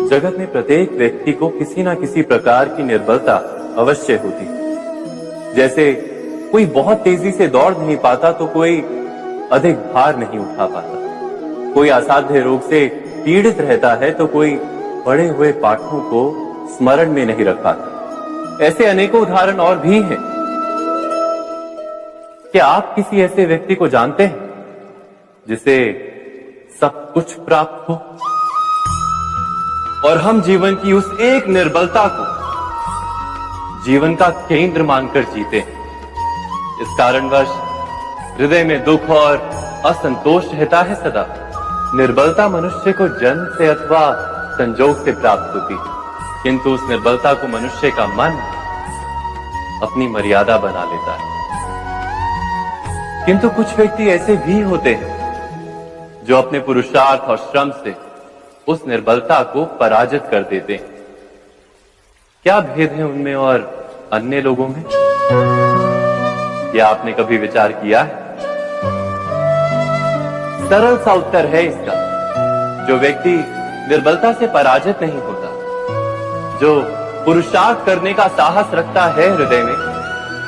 जगत में प्रत्येक व्यक्ति को किसी ना किसी प्रकार की निर्बलता अवश्य होती है। जैसे कोई बहुत तेजी से दौड़ नहीं पाता तो कोई अधिक भार नहीं उठा पाता, कोई असाध्य रोग से पीड़ित रहता है तो कोई पढ़े हुए पाठों को स्मरण में नहीं रख पाता। ऐसे अनेकों उदाहरण और भी हैं। क्या आप किसी ऐसे व्यक्ति को जानते हैं जिसे सब कुछ प्राप्त हो और हम जीवन की उस एक निर्बलता को जीवन का केंद्र मानकर जीते हैं? इस कारणवश हृदय में दुख और असंतोष रहता है सदा। निर्बलता मनुष्य को जन्म से अथवा संजोग से प्राप्त होती है, किंतु उस निर्बलता को मनुष्य का मन अपनी मर्यादा बना लेता है। किंतु कुछ व्यक्ति ऐसे भी होते हैं जो अपने पुरुषार्थ और श्रम से उस निर्बलता को पराजित कर देते हैं। क्या भेद है उनमें और अन्य लोगों में? क्या आपने कभी विचार किया है? सरल सा उत्तर है इसका। जो व्यक्ति निर्बलता से पराजित नहीं होता, जो पुरुषार्थ करने का साहस रखता है हृदय में,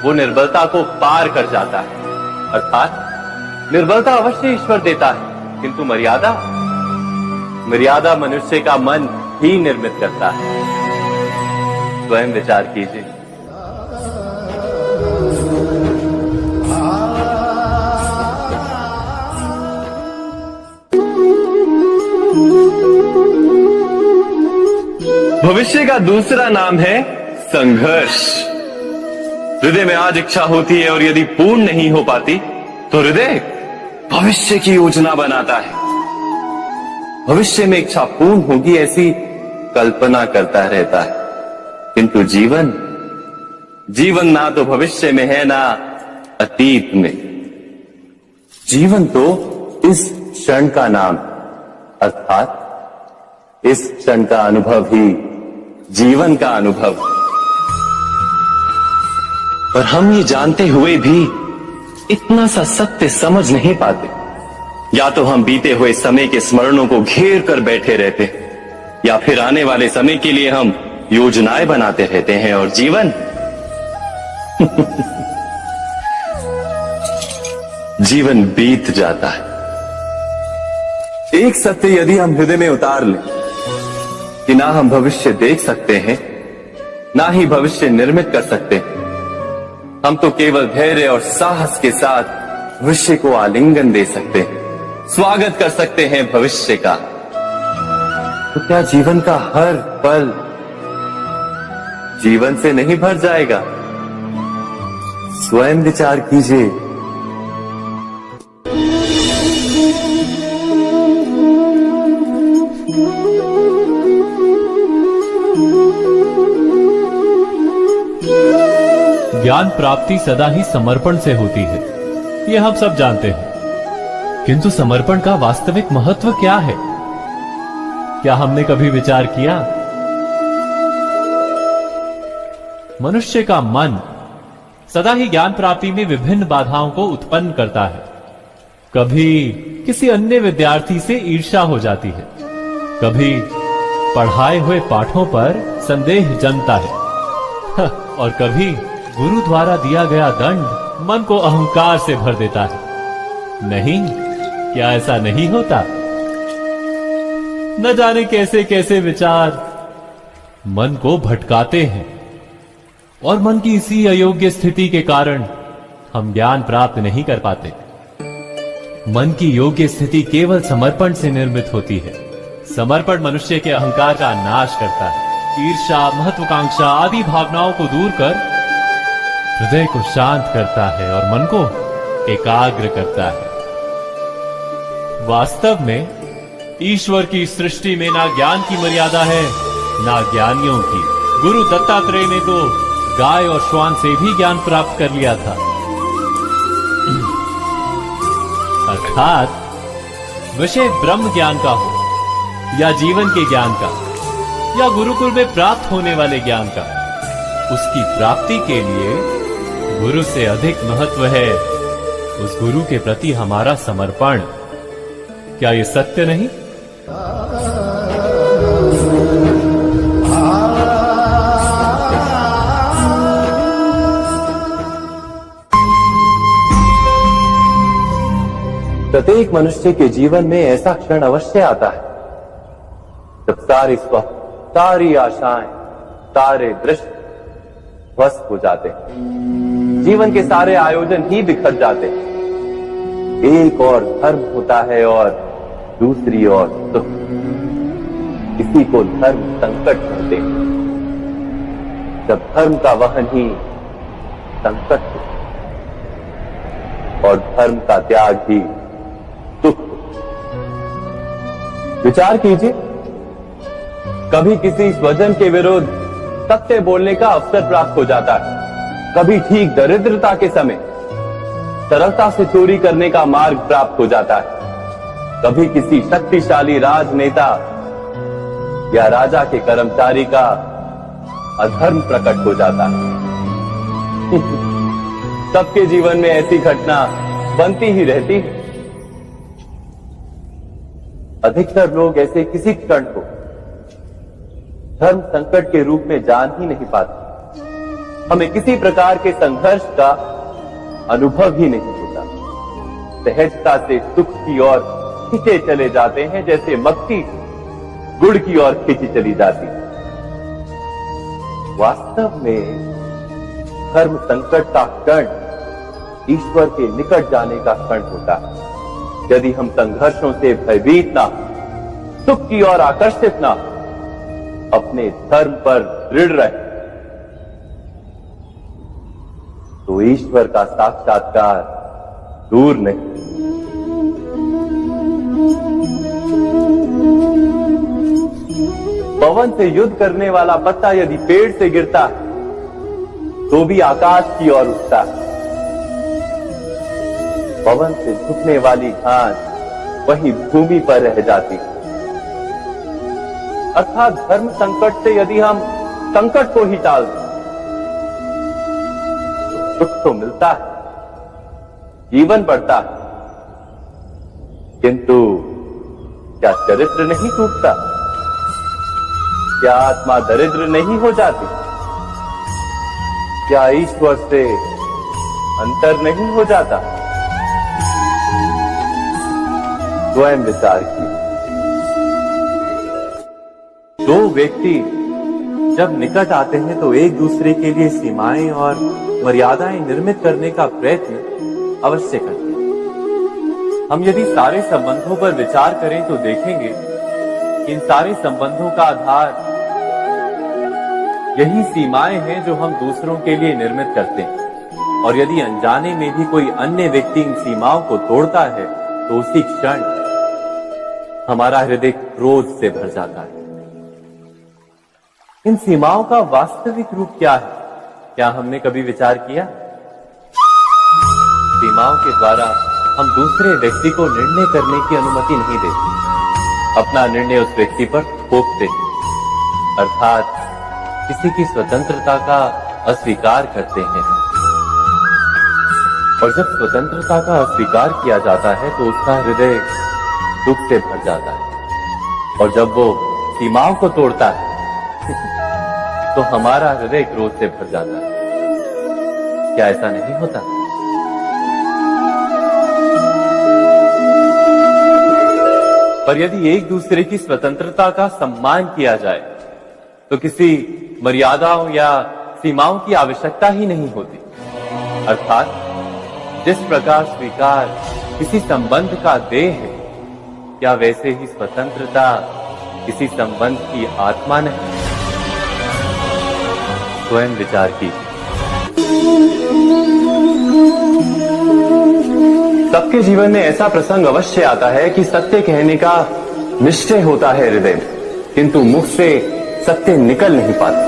वो निर्बलता को पार कर जाता है। अर्थात निर्बलता अवश्य ईश्वर देता है, किंतु मर्यादा मनुष्य का मन ही निर्मित करता है। स्वयं विचार कीजिए। भविष्य का दूसरा नाम है संघर्ष। हृदय में आज इच्छा होती है और यदि पूर्ण नहीं हो पाती तो हृदय भविष्य की योजना बनाता है। भविष्य में इच्छा पूर्ण होगी ऐसी कल्पना करता रहता है, किंतु जीवन ना तो भविष्य में है ना अतीत में। जीवन तो इस क्षण का नाम, अर्थात इस क्षण का अनुभव ही जीवन का अनुभव। पर हम ये जानते हुए भी इतना सा सत्य समझ नहीं पाते। या तो हम बीते हुए समय के स्मरणों को घेर कर बैठे रहते, या फिर आने वाले समय के लिए हम योजनाएं बनाते रहते हैं और जीवन जीवन बीत जाता है। एक सत्य यदि हम हृदय में उतार लें कि ना हम भविष्य देख सकते हैं, ना ही भविष्य निर्मित कर सकते हैं, हम तो केवल धैर्य और साहस के साथ भविष्य को आलिंगन दे सकते हैं, स्वागत कर सकते हैं भविष्य का। तो क्या जीवन का हर पल जीवन से नहीं भर जाएगा? स्वयं विचार कीजिए। ज्ञान प्राप्ति सदा ही समर्पण से होती है, यह हम सब जानते हैं। किंतु समर्पण का वास्तविक महत्व क्या है? क्या हमने कभी विचार किया? मनुष्य का मन सदा ही ज्ञान प्राप्ति में विभिन्न बाधाओं को उत्पन्न करता है। कभी किसी अन्य विद्यार्थी से ईर्ष्या हो जाती है, कभी पढ़ाए हुए पाठों पर संदेह जमता है और कभी गुरु द्वारा दिया गया दंड मन को अहंकार से भर देता है। नहीं, क्या ऐसा नहीं होता? न जाने कैसे कैसे विचार मन को भटकाते हैं और मन की इसी अयोग्य स्थिति के कारण हम ज्ञान प्राप्त नहीं कर पाते। मन की योग्य स्थिति केवल समर्पण से निर्मित होती है। समर्पण मनुष्य के अहंकार का नाश करता है, ईर्ष्या, महत्वाकांक्षा आदि भावनाओं को दूर कर हृदय को शांत करता है और मन को एकाग्र करता है। वास्तव में ईश्वर की सृष्टि में ना ज्ञान की मर्यादा है ना ज्ञानियों की। गुरु दत्तात्रेय ने तो गाय और श्वान से भी ज्ञान प्राप्त कर लिया था। अर्थात विषय ब्रह्म ज्ञान का हो या जीवन के ज्ञान का या गुरुकुल में प्राप्त होने वाले ज्ञान का, उसकी प्राप्ति के लिए गुरु से अधिक महत्व है उस गुरु के प्रति हमारा समर्पण। क्या ये सत्य नहीं? प्रत्येक मनुष्य के जीवन में ऐसा क्षण अवश्य आता है जब सारे स्वप्न, सारी आशाएं, सारे दृश्य ध्वस्त हो जाते हैं। जीवन के सारे आयोजन ही बिखर जाते हैं। एक और धर्म होता है और दूसरी ओर सुख। इसी को धर्म संकट कहते हैं। जब धर्म का वहन ही संकट हो और धर्म का त्याग ही दुख। विचार कीजिए, कभी किसी स्वजन के विरुद्ध सत्य बोलने का अवसर प्राप्त हो जाता है, कभी ठीक दरिद्रता के समय सरलता से चोरी करने का मार्ग प्राप्त हो जाता है, कभी किसी शक्तिशाली राजनेता या राजा के कर्मचारी का अधर्म प्रकट हो जाता है। सबके जीवन में ऐसी घटना बनती ही रहती है। अधिकतर लोग ऐसे किसी क्षण को धर्म संकट के रूप में जान ही नहीं पाते। हमें किसी प्रकार के संघर्ष का अनुभव ही नहीं होता। सहजता से सुख की ओर खींचे चले जाते हैं, जैसे मक्खी गुड़ की ओर खींची चली जाती। वास्तव में धर्म संकट का क्षण ईश्वर के निकट जाने का क्षण होता है। यदि हम संघर्षों से भयभीत ना, सुख की ओर आकर्षित ना, अपने धर्म पर दृढ़ रहे, तो ईश्वर का साक्षात्कार दूर नहीं। पवन से युद्ध करने वाला पत्ता यदि पेड़ से गिरता है तो भी आकाश की ओर उठता है। पवन से झुकने वाली घास वही भूमि पर रह जाती है। अर्थात धर्म संकट से यदि हम संकट को ही टाल दें तो सुख तो मिलता है, जीवन बढ़ता है, किंतु क्या चरित्र नहीं टूटता? क्या आत्मा दरिद्र नहीं हो जाती? क्या ईश्वर से अंतर नहीं हो जाता? स्वयं विचार की। दो व्यक्ति जब निकट आते हैं तो एक दूसरे के लिए सीमाएं और मर्यादाएं निर्मित करने का प्रयत्न अवश्य करते हैं। हम यदि सारे संबंधों पर विचार करें तो देखेंगे कि इन सारे संबंधों का आधार यही सीमाएं हैं जो हम दूसरों के लिए निर्मित करते हैं। और यदि अनजाने में भी कोई अन्य व्यक्ति इन सीमाओं को तोड़ता है तो उसी क्षण हमारा हृदय क्रोध से भर जाता है। इन सीमाओं का वास्तविक रूप क्या है? क्या हमने कभी विचार किया? सीमाओं के द्वारा हम दूसरे व्यक्ति को निर्णय करने की अनुमति नहीं देते। अपना निर्णय उस व्यक्ति पर थोपते हैं, अर्थात किसी की स्वतंत्रता का अस्वीकार करते हैं। और जब स्वतंत्रता का अस्वीकार किया जाता है तो उसका हृदय दुख से भर जाता है। और जब वो सीमाओं को तोड़ता है तो हमारा हृदय क्रोध से भर जाता है। क्या ऐसा नहीं होता? पर यदि एक दूसरे की स्वतंत्रता का सम्मान किया जाए तो किसी मर्यादाओं या सीमाओं की आवश्यकता ही नहीं होती। अर्थात जिस प्रकार स्वीकार किसी संबंध का देह है, क्या वैसे ही स्वतंत्रता किसी संबंध की आत्मा नहीं? स्वयं विचार कीजिए। सबके जीवन में ऐसा प्रसंग अवश्य आता है कि सत्य कहने का निश्चय होता है हृदय में, किंतु मुख से सत्य निकल नहीं पाता।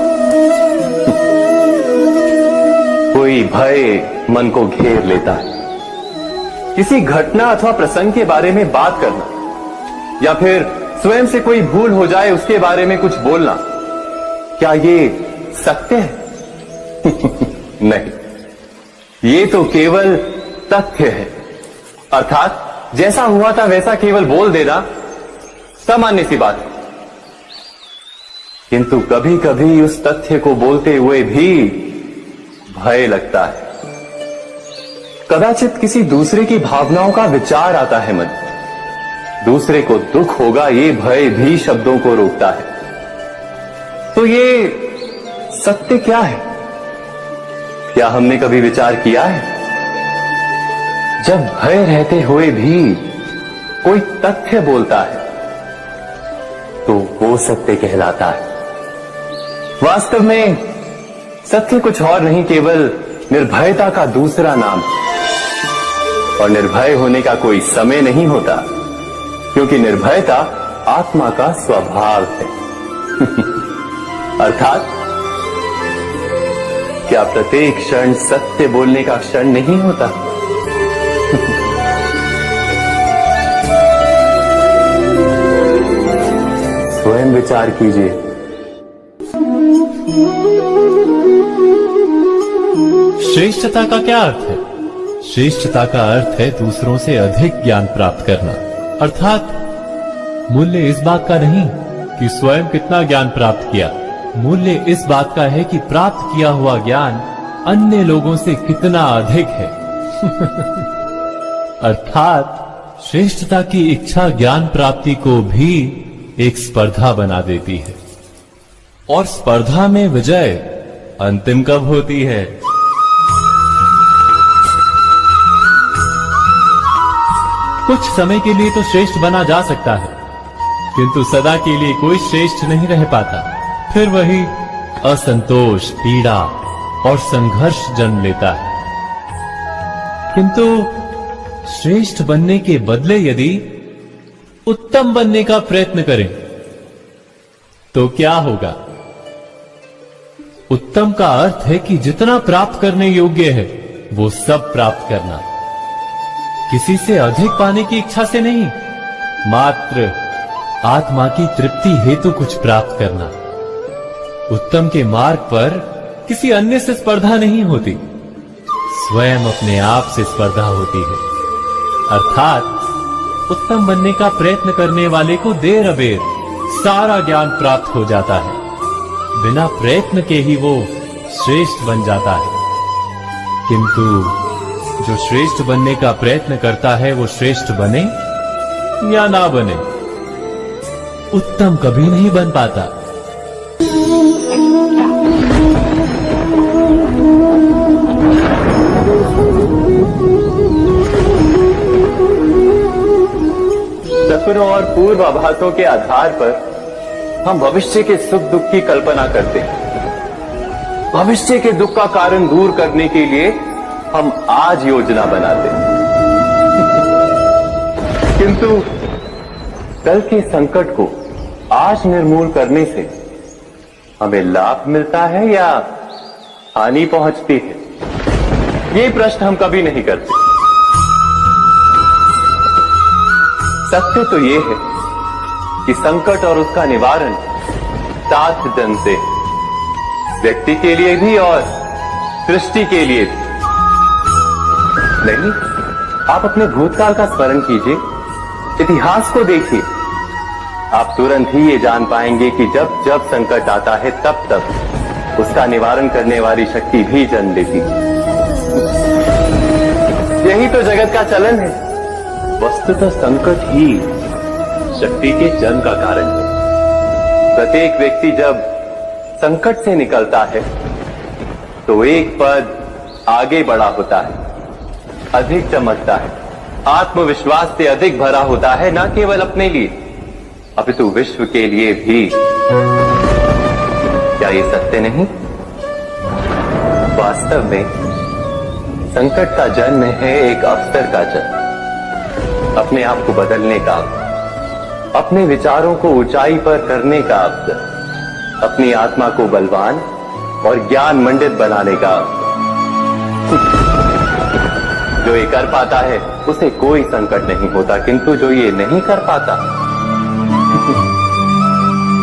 कोई भय मन को घेर लेता है। किसी घटना अथवा प्रसंग के बारे में बात करना या फिर स्वयं से कोई भूल हो जाए उसके बारे में कुछ बोलना, क्या ये सत्य है? नहीं। ये तो केवल तथ्य है, अर्थात जैसा हुआ था वैसा केवल बोल देना सामान्य सी बात है। किंतु कभी कभी उस तथ्य को बोलते हुए भी भय लगता है। कदाचित किसी दूसरे की भावनाओं का विचार आता है मन, दूसरे को दुख होगा ये भय भी शब्दों को रोकता है। तो ये सत्य क्या है? क्या हमने कभी विचार किया है? जब भय रहते हुए भी कोई तथ्य बोलता है तो वो सत्य कहलाता है। वास्तव में सत्य कुछ और नहीं, केवल निर्भयता का दूसरा नाम है। और निर्भय होने का कोई समय नहीं होता, क्योंकि निर्भयता आत्मा का स्वभाव है। अर्थात क्या प्रत्येक क्षण सत्य बोलने का क्षण नहीं होता? स्वयं विचार कीजिए। श्रेष्ठता का क्या अर्थ है? श्रेष्ठता का अर्थ है दूसरों से अधिक ज्ञान प्राप्त करना। अर्थात मूल्य इस बात का नहीं कि स्वयं कितना ज्ञान प्राप्त किया, मूल्य इस बात का है कि प्राप्त किया हुआ ज्ञान अन्य लोगों से कितना अधिक है। अर्थात श्रेष्ठता की इच्छा ज्ञान प्राप्ति को भी एक स्पर्धा बना देती है। और स्पर्धा में विजय अंतिम कब होती है? कुछ समय के लिए तो श्रेष्ठ बना जा सकता है, किंतु सदा के लिए कोई श्रेष्ठ नहीं रह पाता। फिर वही असंतोष, पीड़ा और संघर्ष जन्म लेता है। किंतु श्रेष्ठ बनने के बदले यदि उत्तम बनने का प्रयत्न करें तो क्या होगा? उत्तम का अर्थ है कि जितना प्राप्त करने योग्य है वो सब प्राप्त करना, किसी से अधिक पाने की इच्छा से नहीं, मात्र आत्मा की तृप्ति हेतु कुछ प्राप्त करना। उत्तम के मार्ग पर किसी अन्य से स्पर्धा नहीं होती, स्वयं अपने आप से स्पर्धा होती है। अर्थात उत्तम बनने का प्रयत्न करने वाले को देर अबेर सारा ज्ञान प्राप्त हो जाता है, बिना प्रयत्न के ही वो श्रेष्ठ बन जाता है। किंतु जो श्रेष्ठ बनने का प्रयत्न करता है वो श्रेष्ठ बने या ना बने, उत्तम कभी नहीं बन पाता। सपनों और पूर्वाभासों के आधार पर हम भविष्य के सुख दुख की कल्पना करते हैं। भविष्य के दुख का कारण दूर करने के लिए हम आज योजना बनाते हैं। किंतु कल के संकट को आज निर्मूल करने से हमें लाभ मिलता है या हानि पहुंचती है? ये प्रश्न हम कभी नहीं करते। सत्य तो ये है कि संकट और उसका निवारण सात जन से, व्यक्ति के लिए भी और सृष्टि के लिए भी। नहीं, आप अपने भूतकाल का स्मरण कीजिए, इतिहास को देखिए, आप तुरंत ही ये जान पाएंगे कि जब जब संकट आता है तब तब उसका निवारण करने वाली शक्ति भी जन्म लेती है। यही तो जगत का चलन है। वस्तुतः संकट ही शक्ति के जन्म का कारण है। प्रत्येक व्यक्ति जब संकट से निकलता है तो एक पद आगे बढ़ा होता है, अधिक चमकता है, आत्मविश्वास से अधिक भरा होता है, न केवल अपने लिए अपितु विश्व के लिए भी। क्या ये सत्य नहीं? वास्तव में संकट का जन्म है एक अवसर का जन्म, अपने आप को बदलने का, अपने विचारों को ऊंचाई पर करने का अवसर, अपनी आत्मा को बलवान और ज्ञान मंडित बनाने का अवसर। जो ये कर पाता है उसे कोई संकट नहीं होता, किंतु जो ये नहीं कर पाता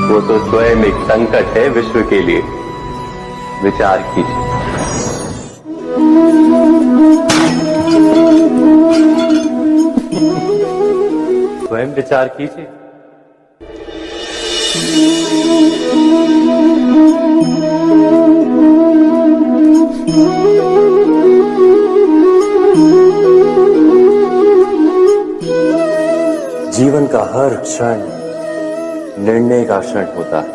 वो तो स्वयं एक संकट है विश्व के लिए। विचार कीजिए। विचार कीजिए। जीवन का हर क्षण निर्णय का क्षण होता है।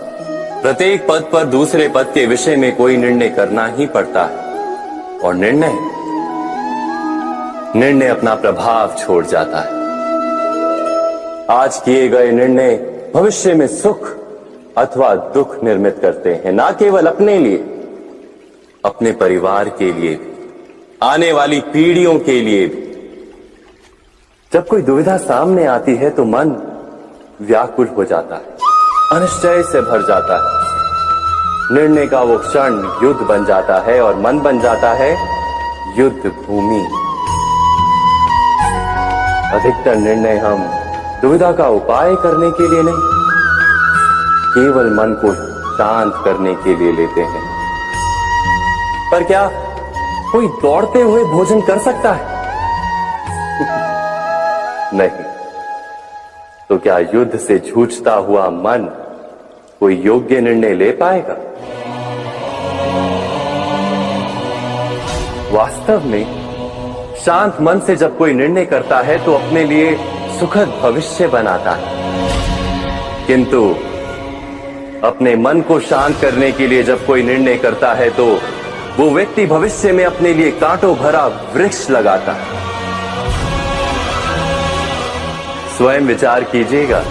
प्रत्येक पद पर दूसरे पद के विषय में कोई निर्णय करना ही पड़ता है, और निर्णय अपना प्रभाव छोड़ जाता है। आज किए गए निर्णय भविष्य में सुख अथवा दुख निर्मित करते हैं, ना केवल अपने लिए, अपने परिवार के लिए, आने वाली पीढ़ियों के लिए भी। जब कोई दुविधा सामने आती है तो मन व्याकुल हो जाता है, अनिश्चय से भर जाता है। निर्णय का वो क्षण युद्ध बन जाता है और मन बन जाता है युद्ध भूमि। अधिकतर निर्णय हम दुविधा का उपाय करने के लिए नहीं, केवल मन को शांत करने के लिए लेते हैं। पर क्या कोई दौड़ते हुए भोजन कर सकता है? नहीं। तो क्या युद्ध से जूझता हुआ मन कोई योग्य निर्णय ले पाएगा? वास्तव में शांत मन से जब कोई निर्णय करता है तो अपने लिए सुखद भविष्य बनाता है, किंतु अपने मन को शांत करने के लिए जब कोई निर्णय करता है तो वो व्यक्ति भविष्य में अपने लिए कांटों भरा वृक्ष लगाता है। स्वयं विचार कीजिएगा।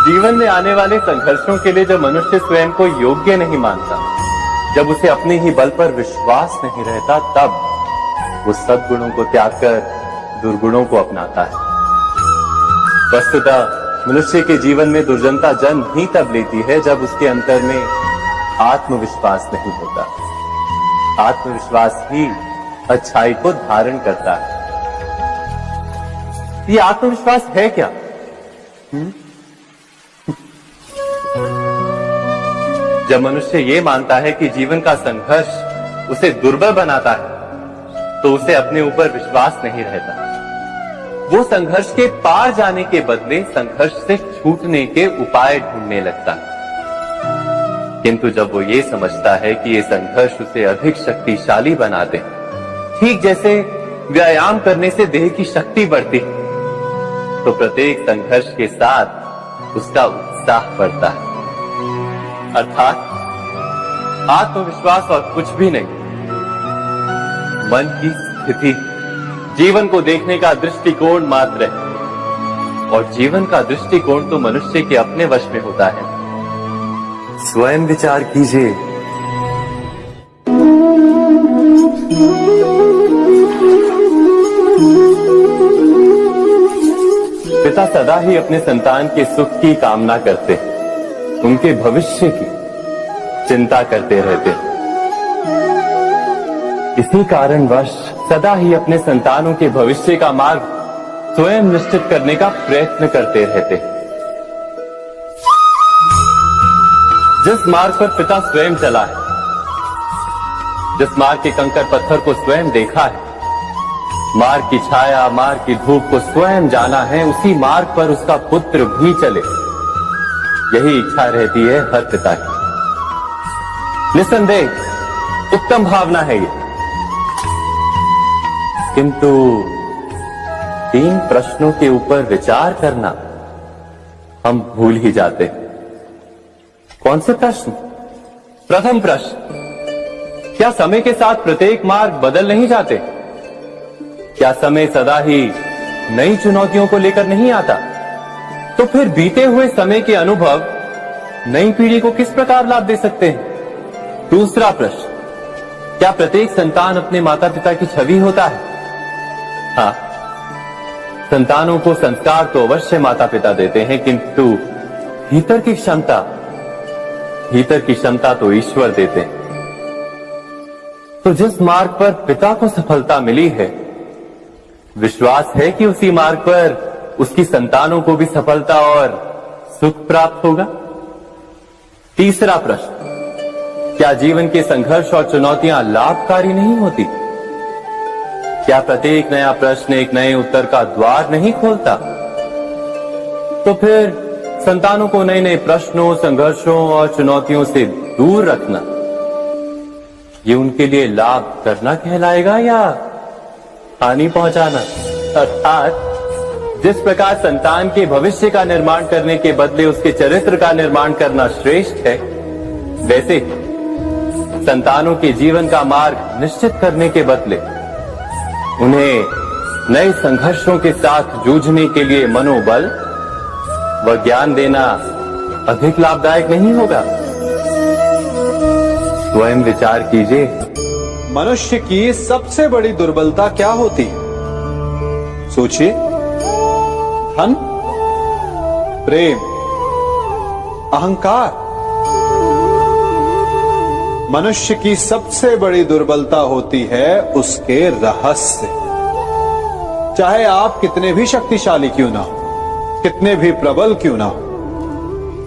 जीवन में आने वाले संघर्षों के लिए जब मनुष्य स्वयं को योग्य नहीं मानता, जब उसे अपने ही बल पर विश्वास नहीं रहता, तब वो सद्गुणों को त्याग कर दुर्गुणों को अपनाता है। वस्तुतः मनुष्य के जीवन में दुर्जनता जन्म ही तब लेती है जब उसके अंतर में आत्मविश्वास नहीं होता। आत्मविश्वास ही अच्छाई को धारण करता है। ये आत्मविश्वास है क्या? जब मनुष्य ये मानता है कि जीवन का संघर्ष उसे दुर्बल बनाता है, तो उसे अपने ऊपर विश्वास नहीं रहता। वो संघर्ष के पार जाने के बदले संघर्ष से छूटने के उपाय ढूंढने लगता है। किंतु जब वो ये समझता है कि ये संघर्ष उसे अधिक शक्तिशाली बनाते, ठीक जैसे व्यायाम करने से देह की शक्ति बढ़ती, तो प्रत्येक संघर्ष के साथ उसका उत्साह बढ़ता है। अर्थात आत्मविश्वास और कुछ भी नहीं, मन की स्थिति, जीवन को देखने का दृष्टिकोण मात्र है। और जीवन का दृष्टिकोण तो मनुष्य के अपने वश में होता है। स्वयं विचार कीजिए। पिता सदा ही अपने संतान के सुख की कामना करते, उनके भविष्य की चिंता करते रहते। इसी कारणवश सदा ही अपने संतानों के भविष्य का मार्ग स्वयं निश्चित करने का प्रयत्न करते रहते। जिस मार्ग पर पिता स्वयं चला है, जिस मार्ग के कंकर पत्थर को स्वयं देखा है, मार्ग की छाया, मार्ग की धूप को स्वयं जाना है, उसी मार्ग पर उसका पुत्र भी चले, यही इच्छा रहती है हर पिता की। निसंदेह उत्तम भावना है ये। किंतु 3 प्रश्नों के ऊपर विचार करना हम भूल ही जाते। कौन से प्रश्न? प्रथम प्रश्न, क्या समय के साथ प्रत्येक मार्ग बदल नहीं जाते? क्या समय सदा ही नई चुनौतियों को लेकर नहीं आता? तो फिर बीते हुए समय के अनुभव नई पीढ़ी को किस प्रकार लाभ दे सकते हैं? दूसरा प्रश्न, क्या प्रत्येक संतान अपने माता पिता की छवि होता है? हाँ, संतानों को संस्कार तो अवश्य माता पिता देते हैं, किंतु भीतर की क्षमता तो ईश्वर देते हैं। तो जिस मार्ग पर पिता को सफलता मिली है, विश्वास है कि उसी मार्ग पर उसकी संतानों को भी सफलता और सुख प्राप्त होगा? तीसरा प्रश्न, क्या जीवन के संघर्ष और चुनौतियां लाभकारी नहीं होती? क्या प्रत्येक नया प्रश्न एक नए उत्तर का द्वार नहीं खोलता? तो फिर संतानों को नए नए प्रश्नों, संघर्षों और चुनौतियों से दूर रखना, ये उनके लिए लाभ करना कहलाएगा या हानि पहुंचाना? अर्थात जिस प्रकार संतान के भविष्य का निर्माण करने के बदले उसके चरित्र का निर्माण करना श्रेष्ठ है, वैसे संतानों के जीवन का मार्ग निश्चित करने के बदले उन्हें नए संघर्षों के साथ जूझने के लिए मनोबल व ज्ञान देना अधिक लाभदायक नहीं होगा? स्वयं विचार कीजिए। मनुष्य की सबसे बड़ी दुर्बलता क्या होती है? सोचिए। धन, प्रेम, अहंकार। मनुष्य की सबसे बड़ी दुर्बलता होती है उसके रहस्य। चाहे आप कितने भी शक्तिशाली क्यों ना हो, कितने भी प्रबल क्यों ना हो,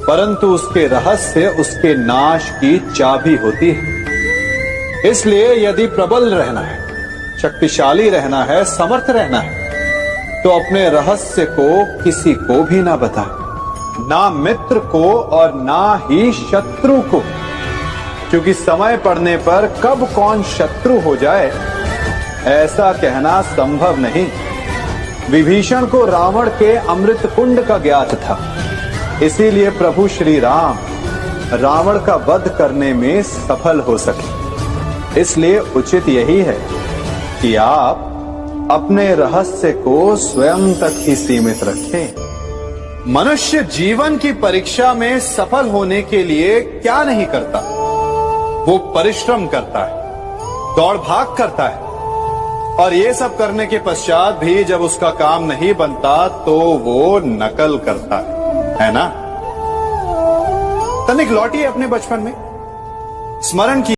परंतु उसके रहस्य उसके नाश की चाबी होती है। इसलिए यदि प्रबल रहना है, शक्तिशाली रहना है, समर्थ रहना है, तो अपने रहस्य को किसी को भी ना बताए, ना मित्र को और ना ही शत्रु को, क्योंकि समय पड़ने पर कब कौन शत्रु हो जाए ऐसा कहना संभव नहीं। विभीषण को रावण के अमृत कुंड का ज्ञात था, इसीलिए प्रभु श्री राम रावण का वध करने में सफल हो सके। इसलिए उचित यही है कि आप अपने रहस्य को स्वयं तक ही सीमित रखें। मनुष्य जीवन की परीक्षा में सफल होने के लिए क्या नहीं करता? वो परिश्रम करता है, दौड़ भाग करता है, और ये सब करने के पश्चात भी जब उसका काम नहीं बनता तो वो नकल करता है ना? तनिक लौटिए अपने बचपन में, स्मरण की